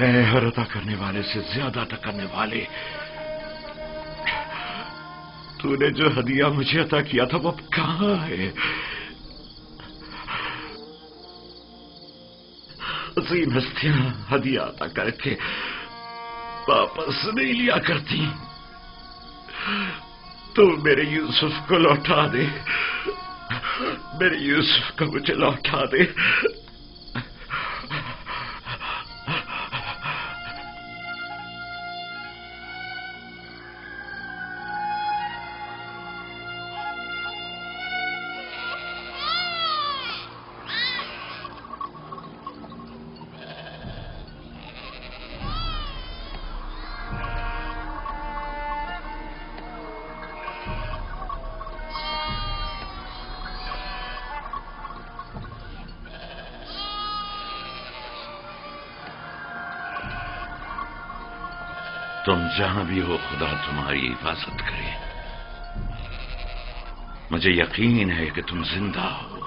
اے ہر عطا کرنے والے سے زیادہ عطا کرنے والے، تو نے جو ہدیہ مجھے عطا کیا تھا وہ اب کہاں ہے؟ عظیم ہستیاں ہدیہ عطا کر کے واپس نہیں لیا کرتی، تو میرے یوسف کو لوٹا دے، میرے یوسف کو مجھے لوٹا دے۔ تم جہاں بھی ہو خدا تمہاری حفاظت کرے۔ مجھے یقین ہے کہ تم زندہ ہو۔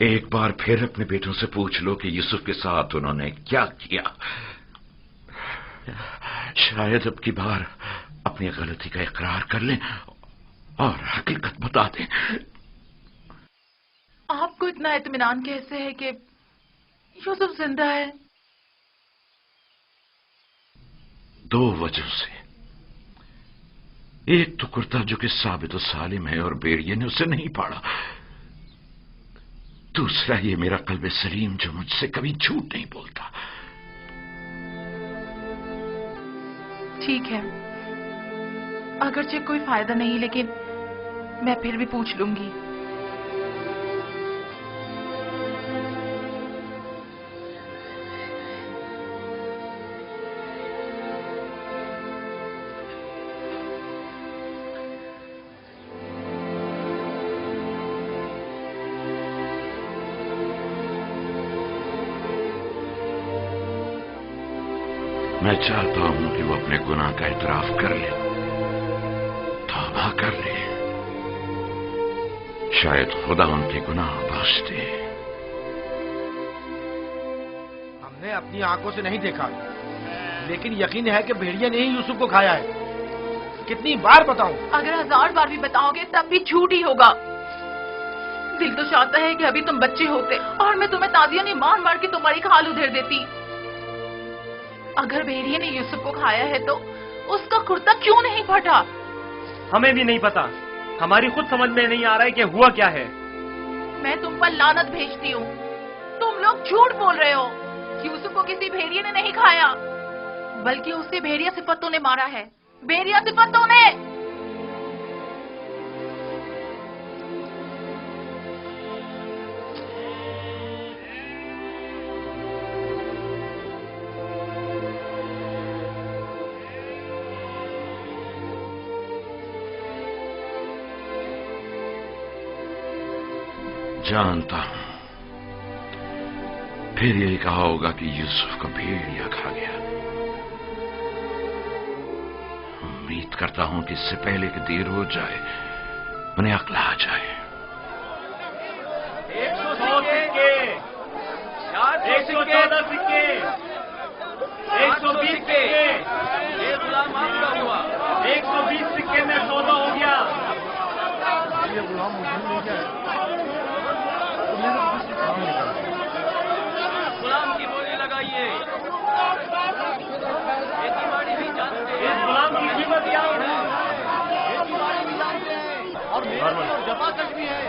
ایک بار پھر اپنے بیٹوں سے پوچھ لو کہ یوسف کے ساتھ انہوں نے کیا کیا۔ شاید اب کی بار اپنی غلطی کا اقرار کر لیں اور حقیقت بتا دیں۔ آپ کو اتنا اطمینان کیسے ہے کہ یوسف زندہ ہے؟ دو وجہ سے۔ ایک تو کرتا جو کہ ثابت و سالم ہے اور بیڑیے نے اسے نہیں پاڑا، دوسرا یہ میرا قلب سلیم جو مجھ سے کبھی جھوٹ نہیں بولتا۔ ٹھیک ہے، اگرچہ کوئی فائدہ نہیں لیکن میں پھر بھی پوچھ لوں گی۔ میں چاہتا ہوں کہ وہ اپنے گناہ کا اعتراف کر لے، توبہ کر لے، شاید خدا ان کے گناہ بخش دے۔ ہم نے اپنی آنکھوں سے نہیں دیکھا لیکن یقین ہے کہ بھیڑیا نے ہی یوسف کو کھایا ہے۔ کتنی بار بتاؤں؟ اگر 1000 بار بھی بتاؤ گے تب بھی جھوٹ ہی ہوگا۔ دل تو چاہتا ہے کہ ابھی تم بچے ہوتے اور میں تمہیں تازیہ نہیں مار مار کے تمہاری کھال ادھیر دیتی۔ اگر بھیڑیے نے یوسف کو کھایا ہے تو اس کا کرتا کیوں نہیں پھٹا؟ ہمیں بھی نہیں پتا، ہماری خود سمجھ میں نہیں آ رہا ہے کہ ہوا کیا ہے۔ میں تم پر لعنت بھیجتی ہوں، تم لوگ جھوٹ بول رہے ہو۔ یوسف کو کسی بھیڑیے نے نہیں کھایا بلکہ اسے بھیڑیا صفتوں نے مارا ہے، بھیڑیا صفتوں نے۔ جانتا ہوں پھر یہی کہا ہوگا کہ یوسف کو بھیڑیا کھا گیا۔ امید کرتا ہوں کہ اس سے پہلے کہ دیر ہو جائے انہیں عقل آ جائے۔ 100 سکے، 114 سکے، 120 سکے، یہ غلام آپ کا ہوا۔ 120 سکے میں سودا ہو گیا۔ یہ غلام مسلم نہیں کیا ہے؟ غلام کی بولی لگائیے، اس غلام کی قیمت کیا ہے؟ اور جفا تک بھی ہے۔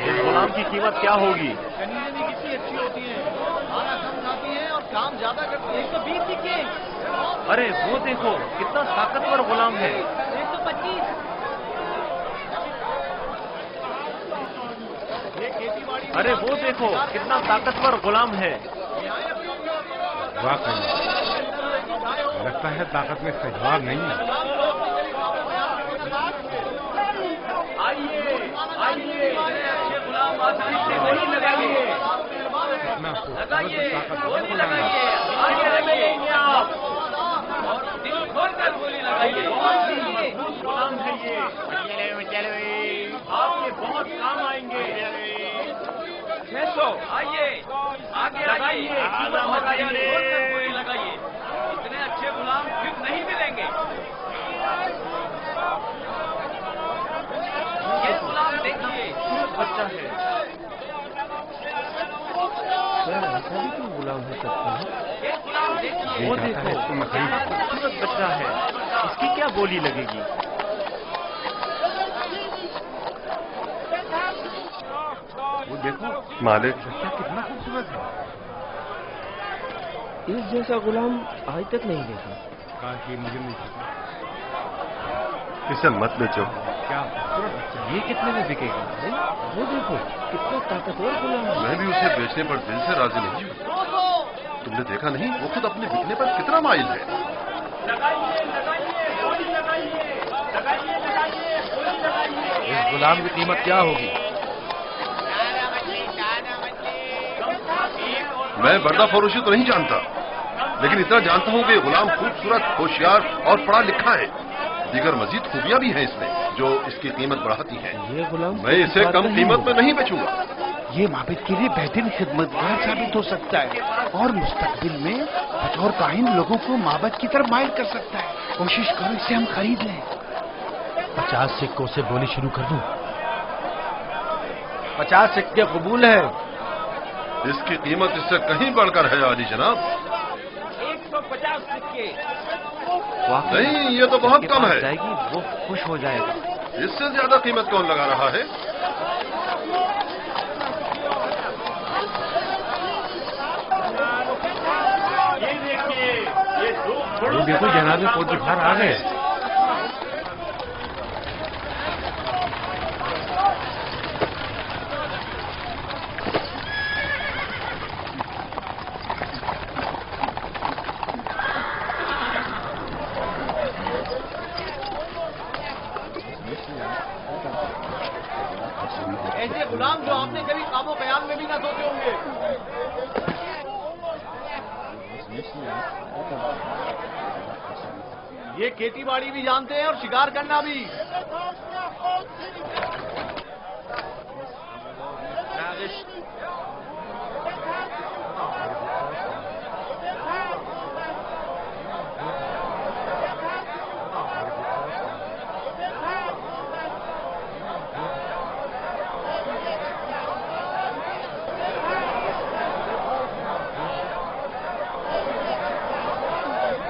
اس غلام کی قیمت کیا ہوگی؟ کنیزیں بھی کتنی اچھی ہوتی ہیں، کھانا کم کھاتی ہیں اور کام زیادہ کرتی ہیں۔ 120 سکے۔ ارے وہ دیکھو کتنا طاقتور غلام ہے۔ 125۔ ارے وہ دیکھو کتنا طاقتور غلام ہے۔ واقعی لگتا ہے طاقت میں استحبار نہیں ہے۔ लगाइए, गोली लगाइए, आगे आइए आप और दिल खोल कर गोली लगाइए। मजबूत गुलाम है ये, आपके बहुत काम आएंगे। 600 आइए, आगे लगाइए, गोली लगाइए। इतने अच्छे गुलाम फिर नहीं मिलेंगे। ये गुलाम देखिए, बच्चा है। ऐसा भी क्यों गुलाम हो सकता है? ये गुलाम देखिए, वो देखो, कितना खूबसूरत बच्चा है, इसकी क्या बोली लगेगी? वो देखो मालिक, बच्चा कितना खूबसूरत है। इस जैसा गुलाम आज तक नहीं देखा। काश ये मुझे मिल सके। इसे मत बेचो। क्या खूबसूरत बच्चा, ये कितने में बिकेगा? वो देखो कितना ताकतवर गुलाम है। मैं भी उसे बेचने पर दिल से राजी नहीं हूँ। तुमने देखा नहीं, वो खुद अपने बिकने पर कितना माइल है। इस गुलाम की कीमत क्या होगी? मैं बर्दा फरोशी तो नहीं जानता, लेकिन इतना जानता हूँ कि ये गुलाम खूबसूरत, होशियार और पढ़ा लिखा है। दीगर मजीद खूबियां भी हैं इसमें जो इसकी कीमत बढ़ाती हैं। ये गुलाम मैं इसे कम कीमत में नहीं बेचूंगा। ये माबिद के लिए बेहतरीन खिदमतगार साबित हो सकता है और मुस्तकबिल में बतौर काहिन लोगों को माबद की तरफ माइल कर सकता है। कोशिश करो इसे हम खरीद लें। 50 सिक्कों से बोली शुरू कर दूं? 50 सिक्के कबूल है। इसकी कीमत इससे कहीं बढ़कर है आली जनाब। 150 सिक्के। नहीं, ये तो बहुत कम है। जाएगी वो खुश हो जाएगा। इससे ज्यादा कीमत कौन लगा रहा है? ये देखिए, ये दो घोड़ों वो देखो जनाब फौज बाहर आ गए। ऐसे गुलाम जो आपने कभी काबो कयाम में भी ना सोचे होंगे। ये खेती बाड़ी भी जानते हैं और शिकार करना भी।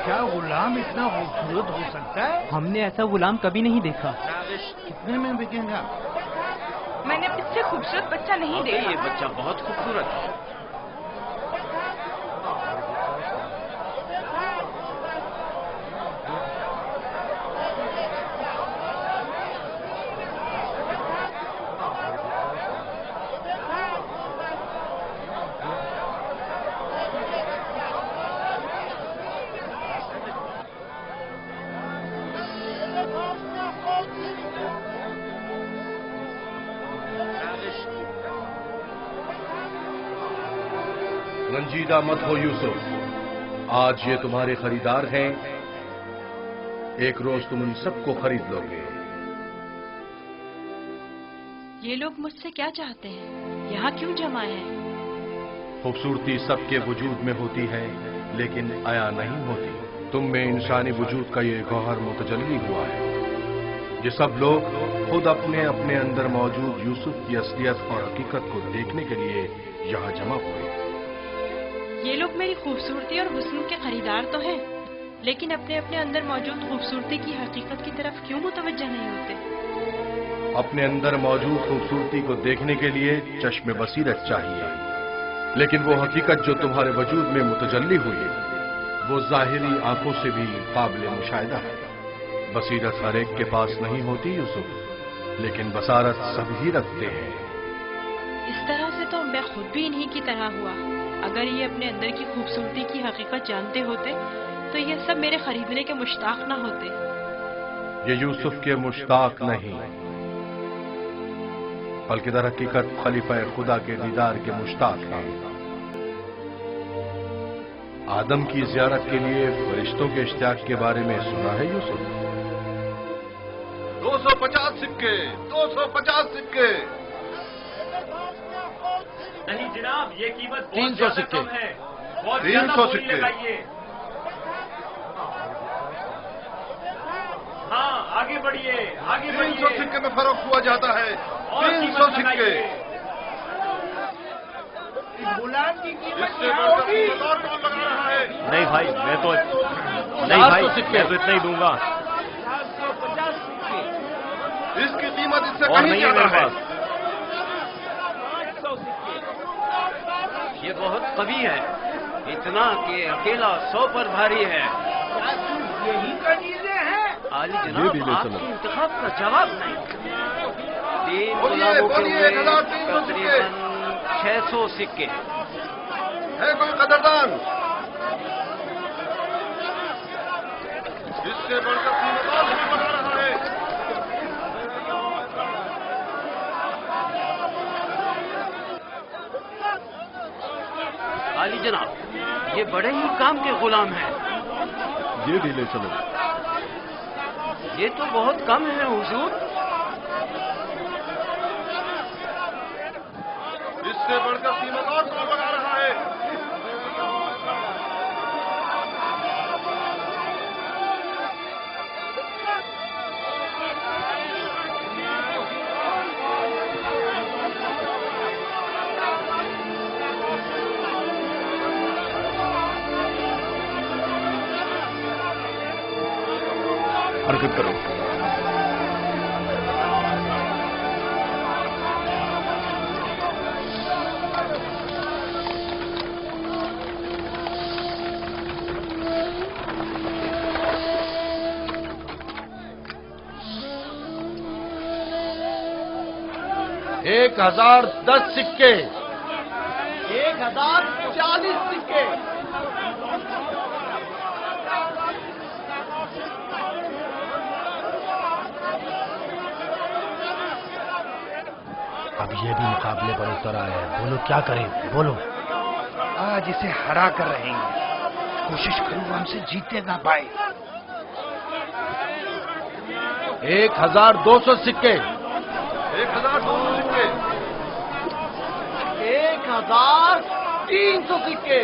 क्या गुलाम इतना खूबसूरत हो सकता है? हमने ऐसा गुलाम कभी नहीं देखा। कितने में बिकेगा? मैंने इससे खूबसूरत बच्चा नहीं देखा। ये बच्चा बहुत खूबसूरत है। रंजीदा मत हो यूसुफ, आज ये तुम्हारे खरीदार हैं। एक रोज तुम उन सबको खरीद लोगे। ये लोग मुझसे क्या चाहते हैं? यहाँ क्यों जमा है? खूबसूरती सबके वजूद में होती है, लेकिन आया नहीं होती। तुम में इंसानी वजूद का ये गौहर मुतजल्ली हुआ है। ये सब लोग खुद अपने अपने अंदर मौजूद यूसुफ की असलियत और हकीकत को देखने के लिए यहाँ जमा हुए। ये लोग मेरी खूबसूरती और हुस्न के खरीदार तो हैं, लेकिन अपने अपने अंदर मौजूद खूबसूरती की हकीकत की तरफ क्यों मुतवज्जह नहीं होते? अपने अंदर मौजूद खूबसूरती को देखने के लिए चश्मे बसीरत चाहिए, लेकिन वो हकीकत जो तुम्हारे वजूद में मुतजल्ली हुई वो जाहिरी आंखों से भी काबिल मुशाहिदा है। बसीरत हर एक के पास नहीं होती यूसुफ, लेकिन बसारत सभी रखते हैं। इस तरह से तो मैं खुद भी इन्हीं की तरह हुआ। अगर ये अपने अंदर की खूबसूरती की हकीकत जानते होते तो ये सब मेरे खरीदने के मुश्ताक ना होते। ये यूसुफ के मुश्ताक नहीं, बल्कि दर हकीकत खलीफा खुदा के दीदार के मुश्ताक हैं। आदम की जियारत के लिए फरिश्तों के इश्तियाक के बारे में सुना है यूसुफ? 250 सिक्के, 250 सिक्के। नहीं जनाब, ये कीमत 300 सिक्के है, बहुत 300 सिक्के। हाँ, आगे बढ़िए, आगे 300 सिक्के में फर्क हुआ जाता है। 300 सिक्के। गुलाम की कीमत इससे बढ़कर कीमत और कौन लगा रहा है? नहीं भाई, मैं तो इतना ही दूंगा। इसकी कीमत इससे और कहीं नहीं है ज्यादा मेरे है। पास। ये बहुत कवि है, इतना कि अकेला 100 पर भारी है। यही का चीजें हैं। आली ये जनाब, भी ले आपके चलो। इंतखाब का जवाब नहीं। 3 बोलिए, गुलाबों के बोलिए, हुए 1300 सिक्के। तकरीबन 600 सिक्के। है कोई कदरदान? इससे बढ़कर कीमत और कौन लगा रहा है? आली जनाब, ये बड़े ही काम के गुलाम हैं। ये भी ले चलो। ये तो बहुत कम है हुजूर। इससे बढ़कर कीमत और कौन लगा रहा है? हरकत करो। एक 1010 सिक्के। 1040 सिक्के। अब ये भी मुकाबले पर उतर आया है। बोलो क्या करें, बोलो। आज इसे हरा कर रहेंगे। कोशिश करूँ वो हमसे जीते ना पाए। 1200 सिक्के। 1200 सिक्के। 1300 सिक्के।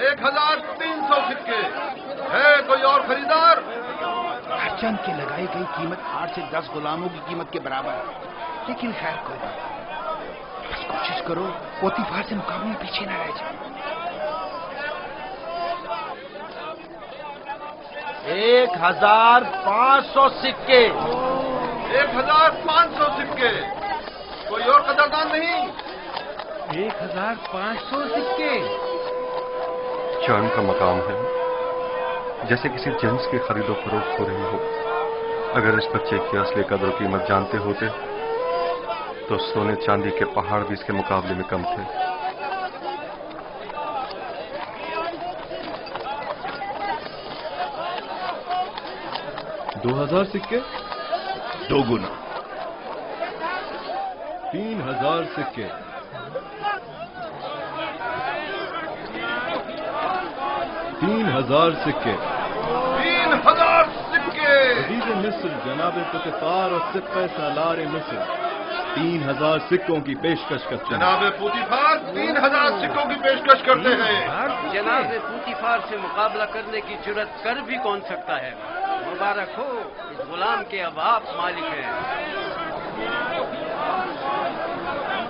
1300 सिक्के। है कोई और खरीदार? हरचंद की लगाई गई कीमत 8 से 10 गुलामों की कीमत के बराबर है। लेकिन खैर कोई बात नहीं। बस कोशिश करो पोतीफार से मुकाबले में पीछे न रह जाए। 1500 सिक्के। 1500 सिक्के। कोई और कदरदान नहीं? 1500 सिक्के। चांद का मकाम है, जैसे किसी जिन्स की खरीदो फरोख्त हो रही हो। अगर इस बच्चे की असली कदर कीमत जानते होते तो सोने चांदी के पहाड़ भी इसके मुकाबले में कम थे। $2000 सिक्के। 2 गुना। 3000 सिक्के। 3000 सिक्के। 3000 सिक्के। अजीज मिस्र जनाब पुतिफार और सिक्के सालार मिस्र 3000 सिक्कों की पेशकश करते हैं। जनाब पुतिफार 3000 सिक्कों की पेशकश करते हैं। जनाब पुतिफार से मुकाबला करने की जुर्रत कर भी कौन सकता है। मुबारक हो, इस गुलाम के अब आप मालिक हैं।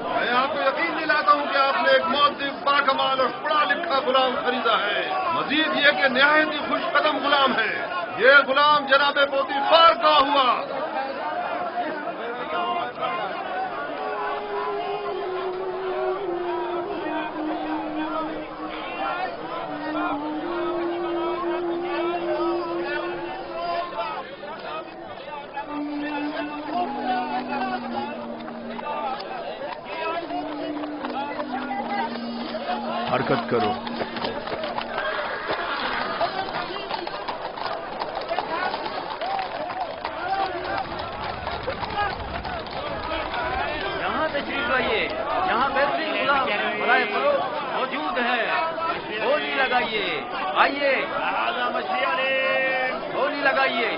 मैं आपको यकीन दिलाता हूं कि आपने एक मौद्दिब, बाकमाल और पढ़ा लिखा गुलाम खरीदा है। मजीद ये कि निहायत ही खुश कदम गुलाम है। ये गुलाम जनाब पोतीफार का हुआ। हरकत करो। यहाँ तशरीफ लाइए, यहाँ बेहतरीन गुलाम बराए फरोख्त मौजूद है। लगाइए, आइए होली लगाइए।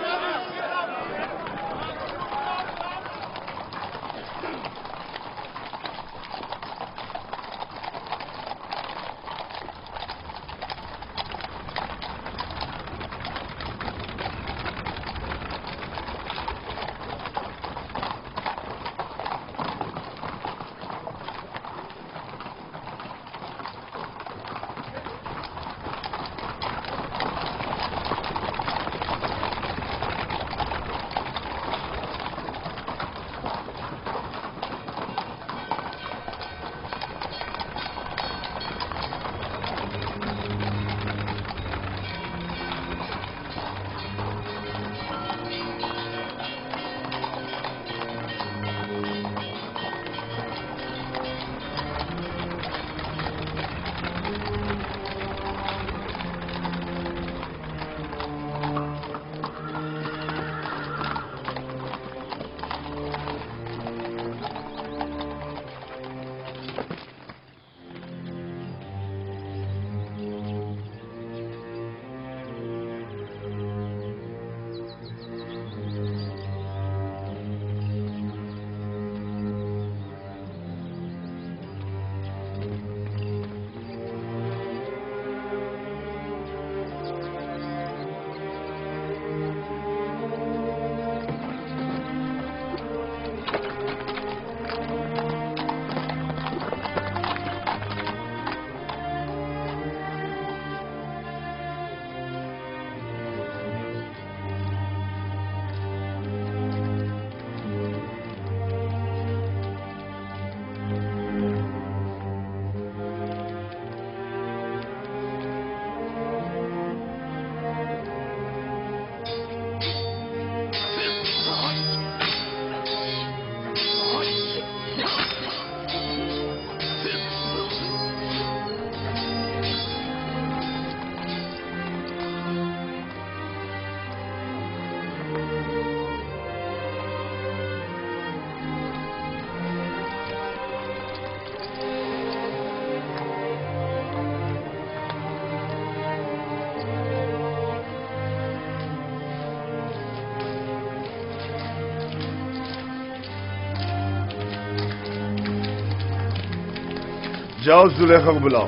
जाओ जुलेखा को बुलाओ।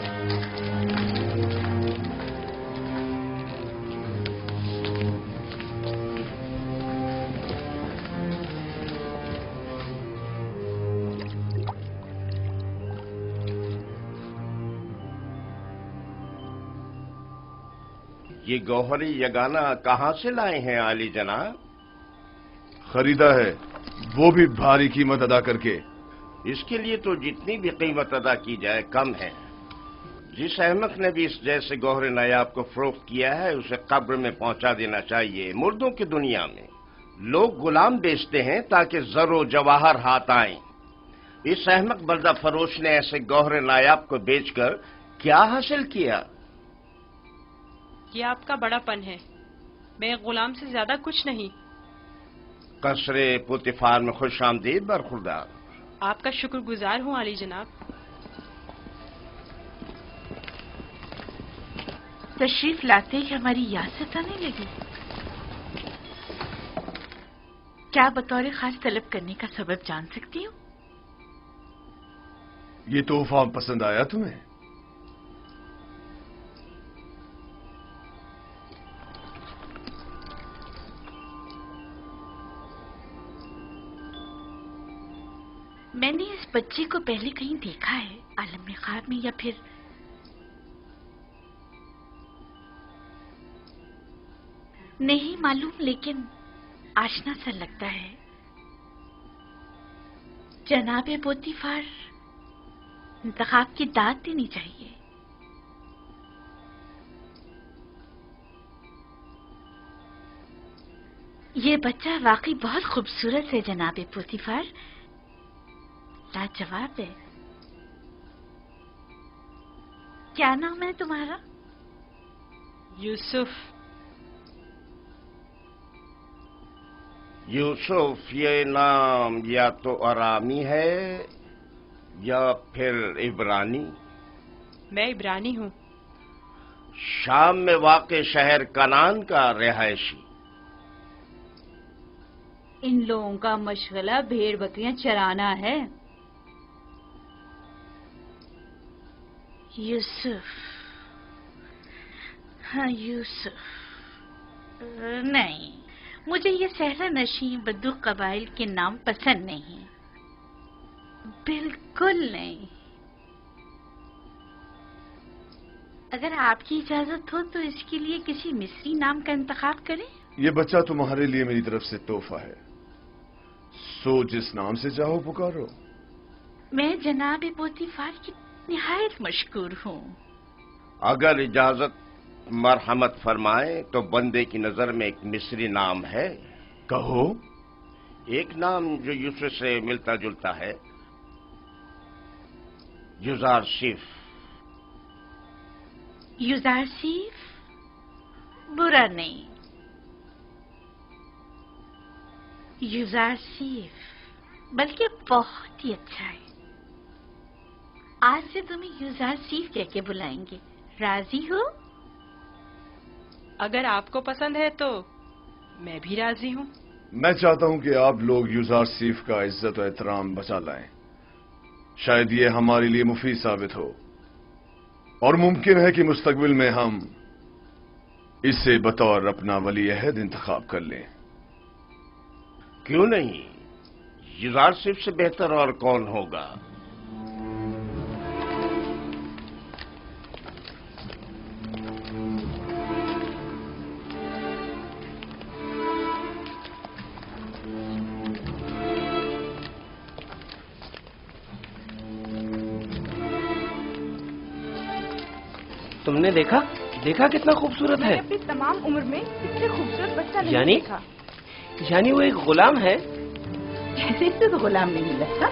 ये गौहरी यगाना कहाँ से लाए हैं आली जनाब? खरीदा है, वो भी भारी कीमत अदा करके। इसके लिए तो जितनी भी कीमत अदा की जाए कम है। जिस अहमक ने भी इस जैसे गौहरे नायाब को फरोख्त किया है उसे कब्र में पहुंचा देना चाहिए। मुर्दों की दुनिया में लोग गुलाम बेचते हैं ताकि जरो जवाहर हाथ आए। इस अहमक बल्दा फरोश ने ऐसे गौहरे नायाब को बेचकर क्या हासिल किया? ये आपका बड़ापन है, मैं गुलाम से ज्यादा कुछ नहीं। कसरे पुतिफार में खुश आमदीद बरखुरदार। आपका शुक्रगुजार हूँ आली जनाब। तशरीफ लाते ही हमारी याद सताने लगी। क्या बतौर खास तलब करने का सबब जान सकती हूँ? ये तोहफा पसंद आया तुम्हें? मैंने इस बच्चे को पहले कहीं देखा है, आलम में ख्वाब में या फिर नहीं मालूम, लेकिन आशना सा लगता है। जनाबे पोतीफार इंतखाब की दाद देनी चाहिए। ये बच्चा वाकई बहुत खूबसूरत है जनाबे पोतीफार, लाजवाब है। क्या नाम है तुम्हारा? यूसुफ। यूसुफ ये नाम या तो अरामी है या फिर इब्रानी। मैं इब्रानी हूँ। شام میں واقع شہر کنعان کا رہائشی۔ ان لوگوں کا مشغلہ بھیڑ بکریاں چرانا ہے۔ یوسف، ہاں یوسف، نہیں، مجھے یہ صحرا نشین بدو قبائل کے نام پسند نہیں، بالکل نہیں۔ اگر آپ کی اجازت ہو تو اس کے لیے کسی مصری نام کا انتخاب کریں۔ یہ بچہ تمہارے لیے میری طرف سے تحفہ ہے، سو جس نام سے چاہو پکارو۔ میں جناب پوتیفار کی نہایت مشکور ہوں۔ اگر اجازت مرحمت فرمائیں تو بندے کی نظر میں ایک مصری نام ہے۔ کہو۔ ایک نام جو یوسف سے ملتا جلتا ہے، یوزارسیف۔ یوزارسیف برا نہیں، یوزارسیف بلکہ بہت ہی اچھا ہے۔ آج سے تمہیں یوزارسیف کہہ کے بلائیں گے، راضی ہو؟ اگر آپ کو پسند ہے تو میں بھی راضی ہوں۔ میں چاہتا ہوں کہ آپ لوگ یوزارسیف کا عزت و احترام بچا لائیں، شاید یہ ہمارے لیے مفید ثابت ہو، اور ممکن ہے کہ مستقبل میں ہم اسے بطور اپنا ولی عہد انتخاب کر لیں۔ کیوں نہیں؟ یوزارسیف سے بہتر اور کون ہوگا؟ تم نے دیکھا کتنا خوبصورت ہے؟ اپنی تمام عمر میں اس سے خوبصورت بچہ نہیں دیکھا۔ یعنی وہ ایک غلام ہے؟ ایسے سے تو غلام نہیں لگتا۔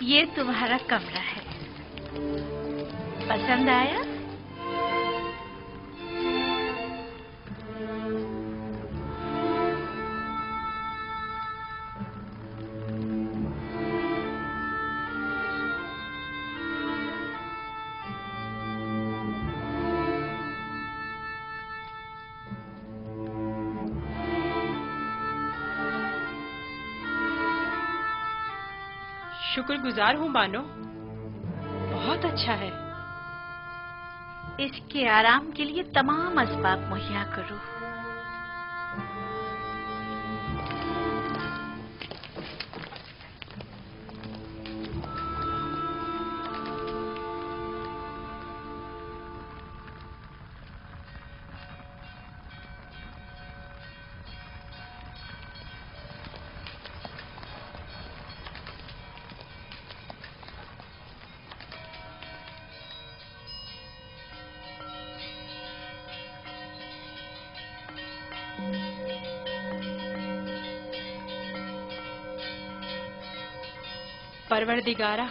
یہ تمہارا کمرہ ہے، پسند آیا؟ شکر گزار ہوں بانو، بہت اچھا ہے۔ اس کے آرام کے لیے تمام اسباب مہیا کرو۔ پروردگارہ،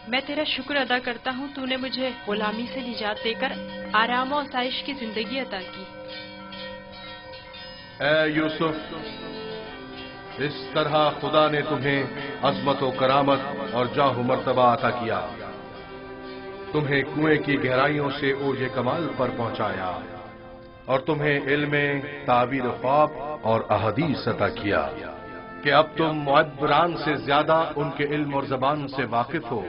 میں تیرا شکر ادا کرتا ہوں، تو نے مجھے غلامی سے نجات دے کر آرام و آسائش کی زندگی عطا کی۔ اے یوسف، اس طرح خدا نے تمہیں عظمت و کرامت اور جاہ و مرتبہ عطا کیا، تمہیں کنویں کی گہرائیوں سے اوج کمال پر پہنچایا، اور تمہیں علم تعبیر خواب اور احادیث عطا کیا کہ اب تم معبران سے زیادہ ان کے علم اور زبان سے واقف ہو،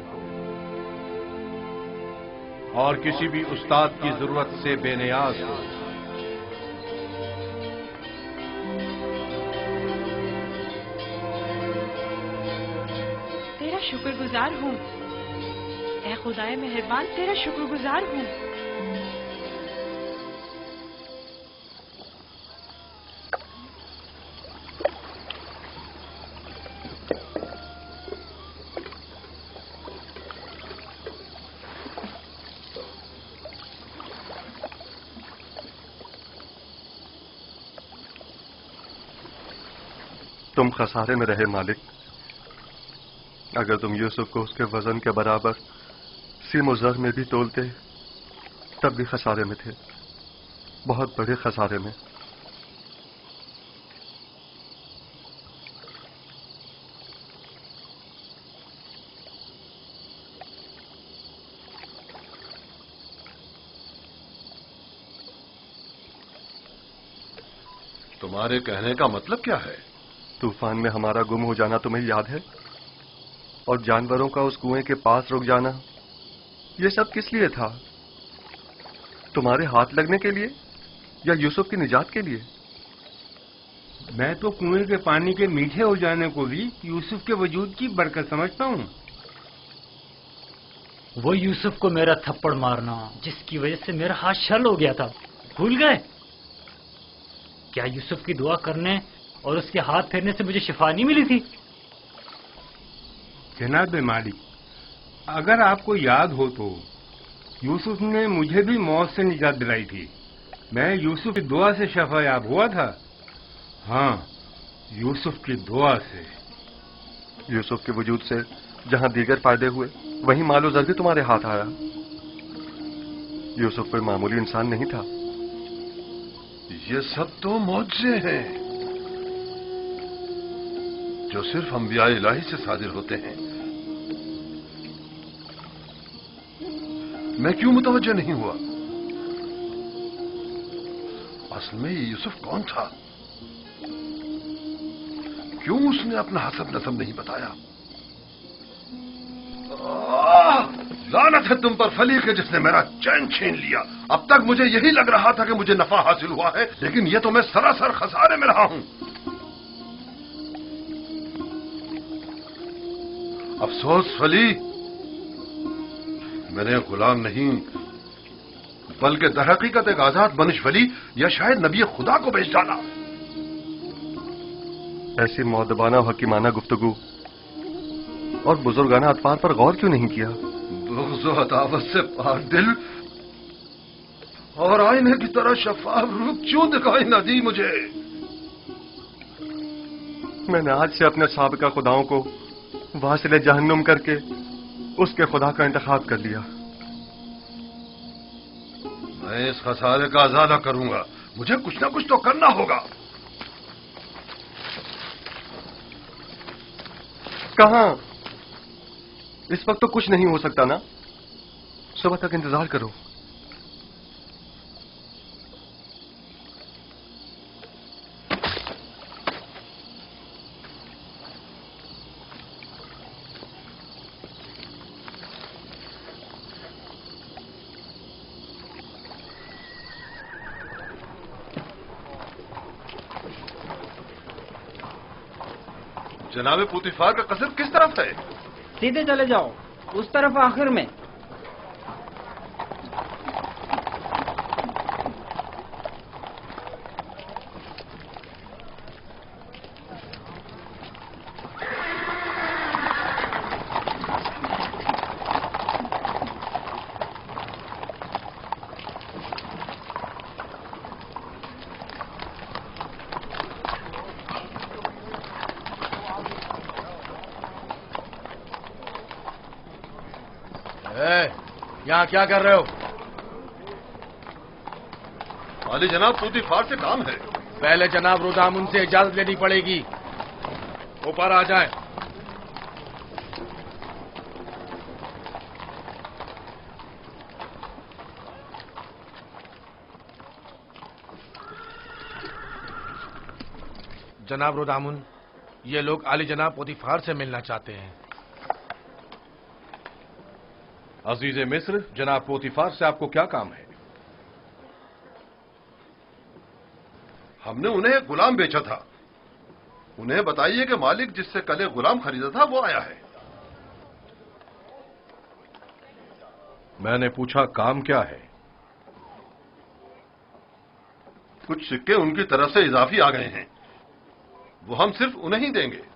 اور کسی بھی استاد کی ضرورت سے بے نیاز ہو۔ تیرا شکر گزار ہوں، اے خدائے مہربان، تیرا شکر گزار ہوں۔ تم خسارے میں رہے مالک، اگر تم یوسف کو اس کے وزن کے برابر سیم و زر میں بھی تولتے تب بھی خسارے میں تھے، بہت بڑے خسارے میں۔ तुम्हारे कहने का मतलब क्या है? तूफान में हमारा गुम हो जाना तुम्हें याद है? और जानवरों का उस कुएं के पास रुक जाना, ये सब किस लिए था? तुम्हारे हाथ लगने के लिए या यूसुफ की निजात के लिए? मैं तो कुएं के पानी के मीठे हो जाने को भी यूसुफ के वजूद की बरकत समझता हूँ। वो यूसुफ को मेरा थप्पड़ मारना जिसकी वजह से मेरा हाथ शल हो गया था, भूल गए? क्या यूसुफ की दुआ करने और उसके हाथ फेरने से मुझे शिफा नहीं मिली थी? जनाब मालिक, अगर आपको याद हो तो यूसुफ ने मुझे भी मौत से निजात दिलाई थी। मैं यूसुफ की दुआ से शफायाब हुआ था। हाँ, यूसुफ की दुआ से। यूसुफ के वजूद से जहां दीगर फायदे हुए, वहीं मालो ज़र भी तुम्हारे हाथ आया। यूसुफ कोई मामूली इंसान नहीं था। ये सब तो मौजज़े हैं जो सिर्फ अंबिया इलाही से सादिर होते हैं। मैं क्यों मुतवज्जो नहीं हुआ? असल में ये यूसुफ कौन था? क्यों उसने अपना हसब नसब नहीं बताया? लानत है तुम पर फली के जिसने मेरा चैन छीन लिया। अब तक मुझे यही लग रहा था कि मुझे नफा हासिल हुआ है, लेकिन ये तो मैं सरासर खसारे में रहा हूं। अफसोस फली, मैंने गुलाम नहीं बल्कि दरहकीकत एक आजाद बनिश वली या शायद नबी खुदा को बेच डाला। ऐसी मौदबाना और हकीमाना गुफ्तगू और बुजुर्गाना अतवार पर गौर क्यों नहीं किया? बुग़्ज़ व अदावत से पाक दिल और आईने की तरह शफाफ रूप क्यों दिखाई न दी मुझे? मैंने आज से अपने साबिका खुदाओं को वासिले जहन्नुम करके उसके खुदा का इंतखाब कर लिया। मैं इस खसारे का अज़ाला करूंगा। मुझे कुछ ना कुछ तो करना होगा। कहां? इस वक्त तो कुछ नहीं हो सकता ना। सुबह तक इंतजार करो। जनाबे पुतिफार का कसर किस तरफ है? सीधे चले जाओ, उस तरफ आखिर में। यहाँ क्या कर रहे हो? वाली जनाब, पुतिफार से काम है। पहले जनाब रुदामुन से इजाजत लेनी पड़ेगी। ऊपर आ जाए। जनाब रुदामुन, ये लोग आली जनाब पुतिफार से मिलना चाहते हैं। अजीज़े मिस्र, जनाब पोतीफार से आपको क्या काम है? हमने उन्हें एक गुलाम बेचा था। उन्हें बताइए कि मालिक जिससे कल एक गुलाम खरीदा था वो आया है। मैंने पूछा काम क्या है? कुछ सिक्के उनकी तरफ से इजाफी आ गए हैं, वो हम सिर्फ उन्हें ही देंगे।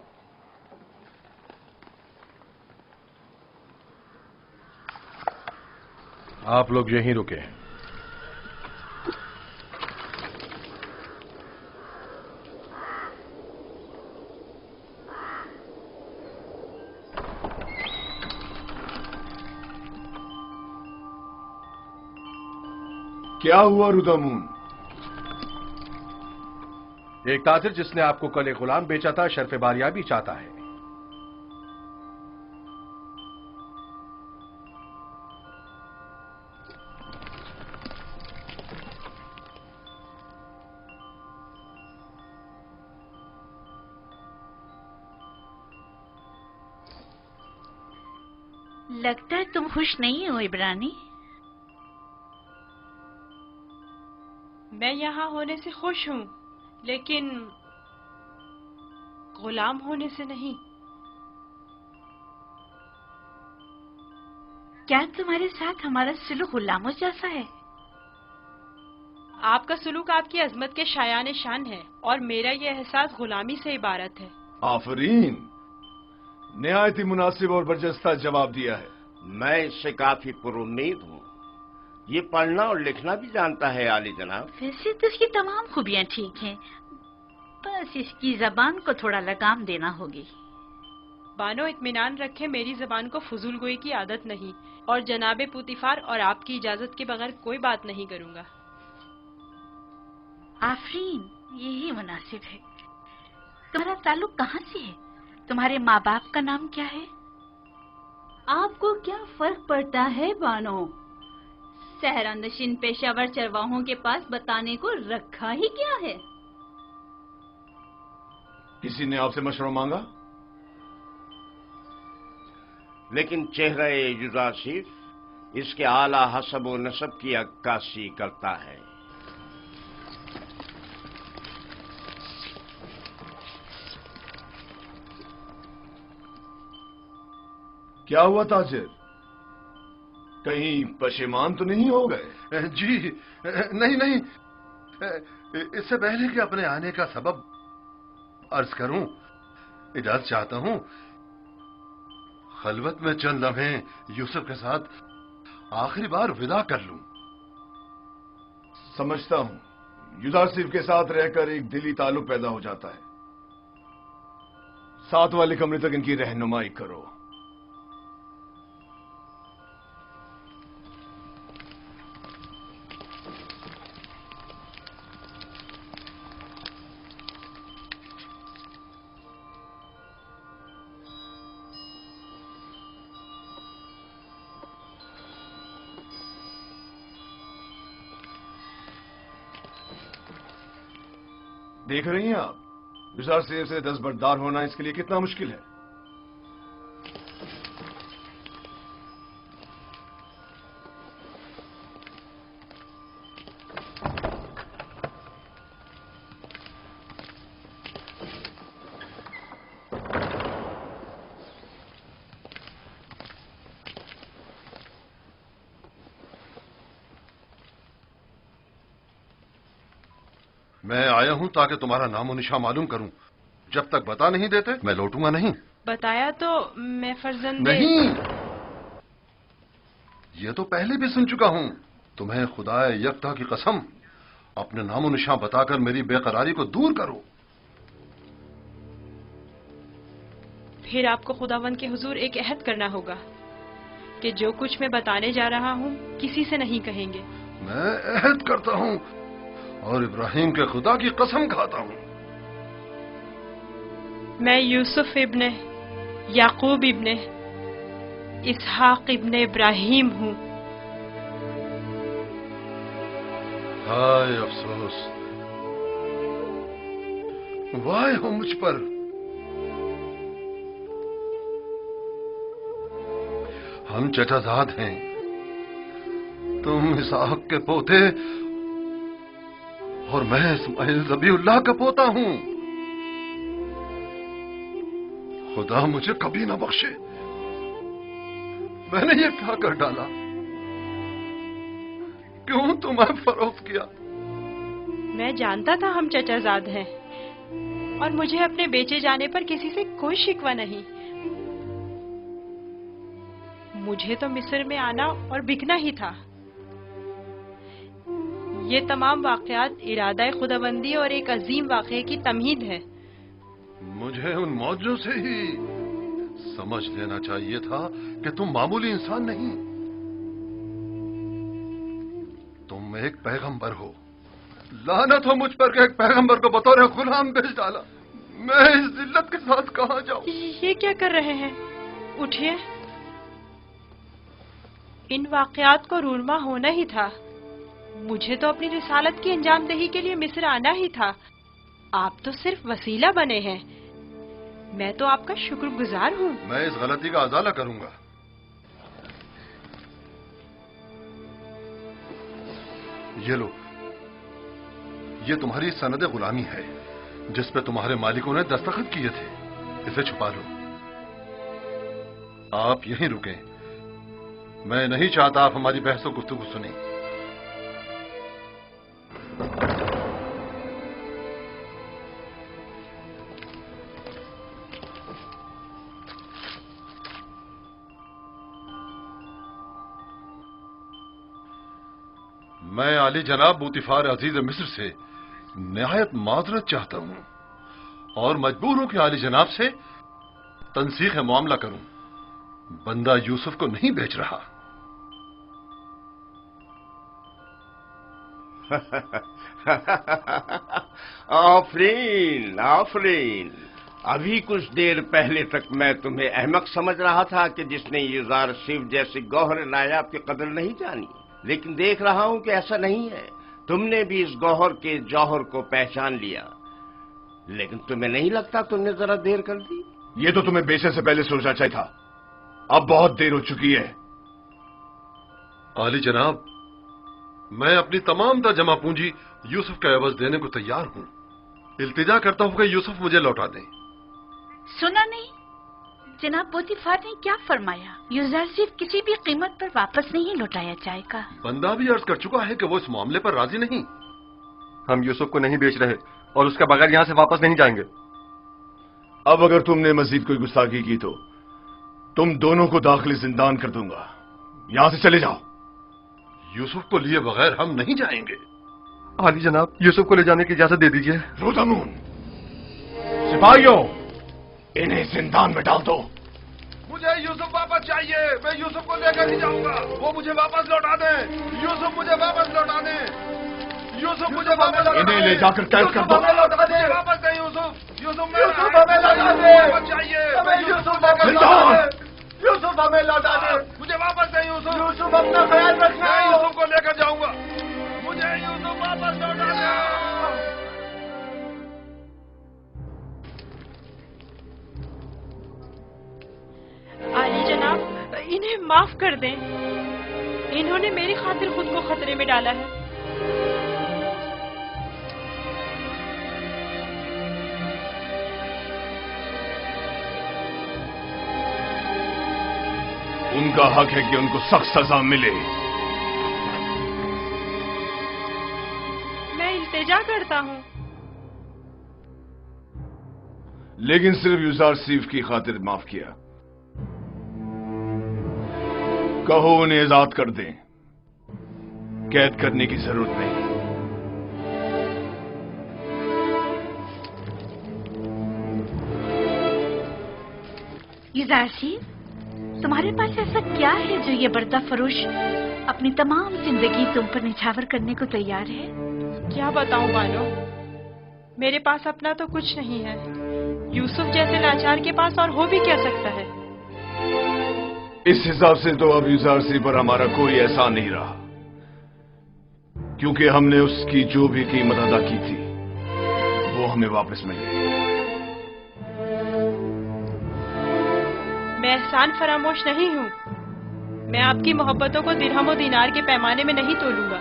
आप लोग यहीं रुके। क्या हुआ रुदामुन? एक ताजिर जिसने आपको कल एक गुलाम बेचा था शर्फ बारियाबी चाहता है। लगता है तुम खुश नहीं हो इब्रानी। मैं यहाँ होने से खुश हूँ, लेकिन गुलाम होने से नहीं। क्या तुम्हारे साथ हमारा सुलूक गुलामों जैसा है? आपका सुलूक आपकी अजमत के शायान शान है और मेरा ये एहसास गुलामी से इबारत है। आफरीन, निहायत ही मुनासिब और बरजस्ता जवाब दिया है। मैं इससे काफी पुरुम्मीद हूँ। ये पढ़ना और लिखना भी जानता है आली जनाब। वैसे तो इसकी तमाम खूबियां ठीक हैं, बस इसकी जबान को थोड़ा लगाम देना होगी। बानो इत्मीनान रखे, मेरी जबान को फजूल गोई की आदत नहीं और जनाबे पुतिफार और आपकी इजाजत के बगैर कोई बात नहीं करूंगा। आफरीन, यही मुनासिब है। तुम्हारा ताल्लुक कहाँ से है? तुम्हारे माँ बाप का नाम क्या है? आपको क्या फर्क पड़ता है बानो? सहरा नशीन पेशावर चरवाहों के पास बताने को रखा ही क्या है? किसी ने आपसे मशवरा मांगा? लेकिन चेहरा युजासिफ इसके आला हसब व नसब की अक्कासी करता है। क्या हुआ ताजिर, कहीं पशेमान तो नहीं हो गए? जी नहीं नहीं, इससे पहले कि अपने आने का सबब अर्ज करूं, इजाजत चाहता हूं खलवत में चंद लम्हे यूसुफ के साथ आखिरी बार विदा कर लूं। समझता हूं, युजासिफ के साथ रहकर एक दिली ताल्लुक पैदा हो जाता है। साथ वाले कमरे तक इनकी रहनुमाई करो। देख रही हैं आप, युजासिफ से दस्तबरदार होना इसके लिए कितना मुश्किल है। मैं आया हूं ताकि तुम्हारा नामो निशा मालूम करूं। जब तक बता नहीं देते मैं लौटूंगा नहीं। बताया तो मैं फर्जंदे नहीं, ये तो पहले भी सुन चुका हूं। तुम्हें खुदाए यकता की कसम, अपने नामो निशा बताकर मेरी बेकरारी को दूर करो। फिर आपको खुदावंद के हुजूर एक अहद करना होगा कि जो कुछ मैं बताने जा रहा हूँ किसी से नहीं कहेंगे। मैं अहद करता हूं और इब्राहिम के खुदा की कसम खाता हूं। मैं यूसुफ इब्ने याकूब इब्ने इसहाक इब्ने इब्राहिम हूँ। हाय अफसोस, वाह हो मुझ पर। हम चचाजाद हैं, तुम इसहाक के पोते और मैं इस्माइल ज़बीउल्लाह का पोता हूं। खुदा मुझे कभी ना बख्शे, मैंने ये क्या कर डाला? क्यों तुम्हें फरोख्त किया? मैं जानता था हम चचाजाद हैं और मुझे अपने बेचे जाने पर किसी से कोई शिकवा नहीं। मुझे तो मिस्र में आना और बिकना ही था। ये तमाम वाकयात इरादा खुदाबंदी और एक अजीम वाक़े की तमहीद है। मुझे उन मौजों से ही समझ लेना चाहिए था कि तुम मामूली इंसान नहीं, तुम एक पैगंबर हो। लानत हो मुझ पर कि एक पैगंबर को बतौर गुलाम भेज डाला। मैं इस जिल्लत के साथ कहां जाऊं? ये क्या कर रहे हैं? उठिए। इन वाकयात को रूरमा होना ही था। मुझे तो अपनी रिसालत की अंजामदही के लिए मिस्र आना ही था। आप तो सिर्फ वसीला बने हैं। मैं तो आपका शुक्रगुजार हूँ। मैं इस गलती का अजाला करूंगा। ये लो, ये तुम्हारी सनद गुलामी है जिस पे तुम्हारे मालिकों ने दस्तखत किए थे। इसे छुपा लो। आप यहीं रुकें, मैं नहीं चाहता आप हमारी बहस और गुफ्तगू सुनें। मैं आली जनाब बूतिफार अजीज मिस्र से निहायत माजरत चाहता हूं और मजबूर हूं कि आली जनाब से तनसीख मामला करूं। बंदा यूसुफ को नहीं बेच रहा। आफरीन आफरीन। अभी कुछ देर पहले तक मैं तुम्हें अहमक समझ रहा था कि जिसने युजार शिव जैसे गौहर नायाब की कदर नहीं जानी, लेकिन देख रहा हूं कि ऐसा नहीं है। तुमने भी इस गौहर के जौहर को पहचान लिया, लेकिन तुम्हें नहीं लगता तुमने जरा देर कर दी? ये तो तुम्हें बेचने से पहले सोचना चाहिए था। अब बहुत देर हो चुकी है। आली जनाब, मैं अपनी तमाम जमा पूंजी यूसुफ के एवज देने को तैयार हूं। इल्तिजा करता हूं कि यूसुफ मुझे लौटा दें। सुना नहीं जनाब पोतीफार ने क्या फरमाया? यूसुफ सिर्फ किसी भी कीमत पर वापस नहीं लौटाया जाएगा। बंदा भी अर्ज कर चुका है कि वो इस मामले पर राजी नहीं। हम यूसुफ को नहीं बेच रहे और उसके बगैर यहां से वापस नहीं जाएंगे। अब अगर तुमने मजीद कोई गुस्ताखी की तो तुम दोनों को दाखिल जिंदान कर दूंगा। यहां से चले जाओ। यूसुफ को लिए बगैर हम नहीं जाएंगे। आली जनाब, यूसुफ को ले जाने की इजाजत दे दीजिए। रोदामून, सिपाहियों, इन्हें जिंदान में डाल दो। मुझे यूसुफ वापस चाहिए। मैं यूसुफ को लेकर ही जाऊंगा। वो मुझे वापस लौटा दे। यूसुफ मुझे वापस लौटा दे। यूसुफ मुझे वापस लौटा दे। इन्हें ले जाकर कैद कर दो। लौटा दे। वापस दे यूसुफ। यूसुफ हमें लौटा दे। चाहिए यूसुफ वापस लौटा दे। यूसुफ हमें लौटा दे। मुझे वापस दे यूसुफ। यूसुफ अपना ख्याल रखना। मैं यूसुफ को लेकर जाऊंगा। मुझे यूसुफ वापस लौटा दे। आली जनाब, इन्हें माफ कर दें। इन्होंने मेरी खातिर खुद को खतरे में डाला है। उनका हक है कि उनको सख्त सजा मिले। मैं इल्तिजा करता हूँ, लेकिन सिर्फ युजार सीफ की खातिर माफ किया। कहो उन्हें आजाद कर दें। कैद करने की जरूरत नहीं। युजार सिफ, तुम्हारे पास ऐसा क्या है जो ये बर्दा फरोश अपनी तमाम जिंदगी तुम पर निछावर करने को तैयार है? क्या बताऊं बानो, मेरे पास अपना तो कुछ नहीं है। यूसुफ जैसे लाचार के पास और हो भी क्या सकता है? इस हिसाब से तो अब युजार सिफ पर हमारा कोई एहसान नहीं रहा, क्योंकि हमने उसकी जो भी कीमत अदा की थी वो हमें वापस मिल गई। मैं एहसान फरामोश नहीं हूँ। मैं आपकी मोहब्बतों को दिरहम और दीनार के पैमाने में नहीं तोलूंगा।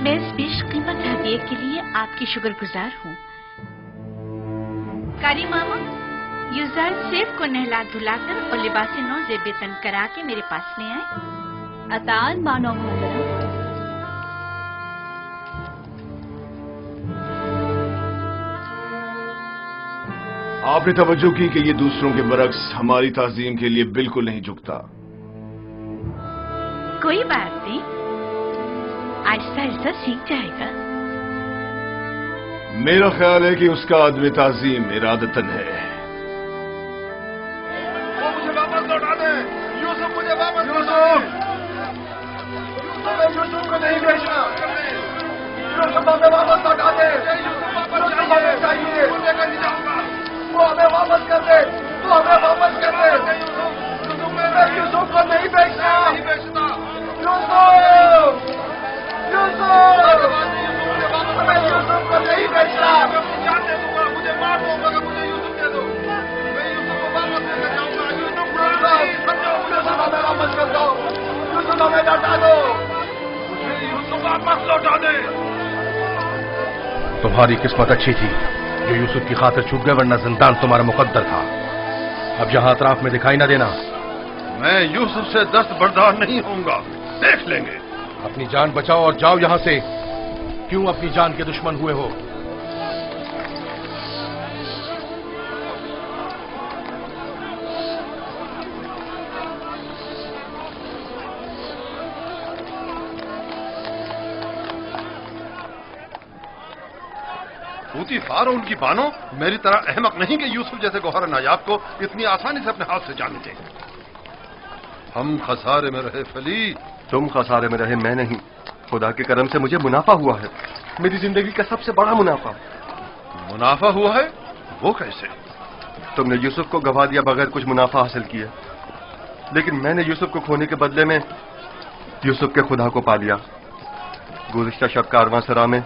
मैं इस बेशकीमत हदिये के लिए आपकी शुक्रगुजार हूँ। कारी मामा, युजार सिफ को नहला धुलाकर और लिबास नौ जेब तन करा के मेरे पास ले आए। अतान मानो मोहतरम। आपने तवज्जो की कि ये दूसरों के बरक्स हमारी ताजीम के लिए बिल्कुल नहीं झुकता। कोई बात नहीं, आहिस्ता आहिस्ता सीख जाएगा। मेरा ख्याल है कि उसका आदमी ताजीम इरादतन है। वो मुझे वापस लौटा दे। यूसुफ मुझे वापस लौटा दे। यूसुफ को नहीं बेचना। यूसुफ हमें वापस लौटा दे। यूसुफ वापस चाहिए। वो लेकर ही जाऊंगा। वो हमें वापस कर दे। वो हमें वापस कर दे। यूसुफ को नहीं बेचना। यूसुफ, हमें यूसुफ को नहीं बेचना। मैं जान दे दूंगा। मुझे मार दो मगर मुझे यूसुफ दे दो। मैं यूसुफ को वापस लेकर जाऊंगा। यूसुफ हमें वापस कर दो। यूसुफ हमें लौटा दो। तुम्हारी किस्मत अच्छी थी जो यूसुफ की खातिर छूट गए, वरना जिंदान तुम्हारा मुकद्दर था। अब यहां अतराफ में दिखाई ना देना। मैं यूसुफ से दस्त बर्दार नहीं होऊंगा, देख लेंगे। अपनी जान बचाओ और जाओ यहां से। क्यों अपनी जान के दुश्मन हुए हो? पूतीफार और उनकी बानो मेरी तरह अहमक नहीं कि यूसुफ जैसे गौहर नायाब को इतनी आसानी से अपने हाथ से जाने दें। हम खसारे में रहे फली। तुम खसारे में रहे, मैं नहीं। खुदा के करम से मुझे मुनाफा हुआ है, मेरी जिंदगी का सबसे बड़ा मुनाफा। मुनाफा हुआ है? वो कैसे? तुमने यूसुफ को गवा दिया बगैर कुछ मुनाफा हासिल किया, लेकिन मैंने यूसुफ को खोने के बदले में यूसुफ के खुदा को पा लिया। गुज़िश्ता शब कारवांसरा में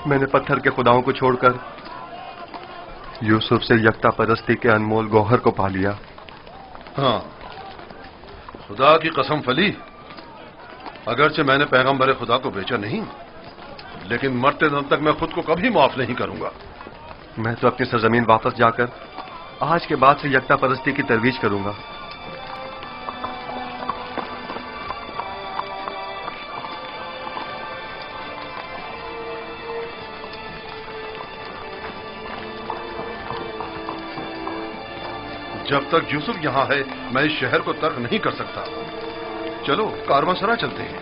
मैंने पत्थर के खुदाओं को छोड़कर यूसुफ से यकता परस्ती के अनमोल गौहर को पा लिया। हाँ, खुदा की कसम फली, अगरचे मैंने पैगंबर खुदा को बेचा नहीं, लेकिन मरते दम तक मैं खुद को कभी माफ नहीं करूंगा। मैं तो अपनी सरजमीन वापस जाकर आज के बाद से यकता परस्ती की तरवीज करूंगा। जब तक यूसुफ यहां है मैं इस शहर को तर्क नहीं कर सकता। चलो कारवांसरा चलते हैं।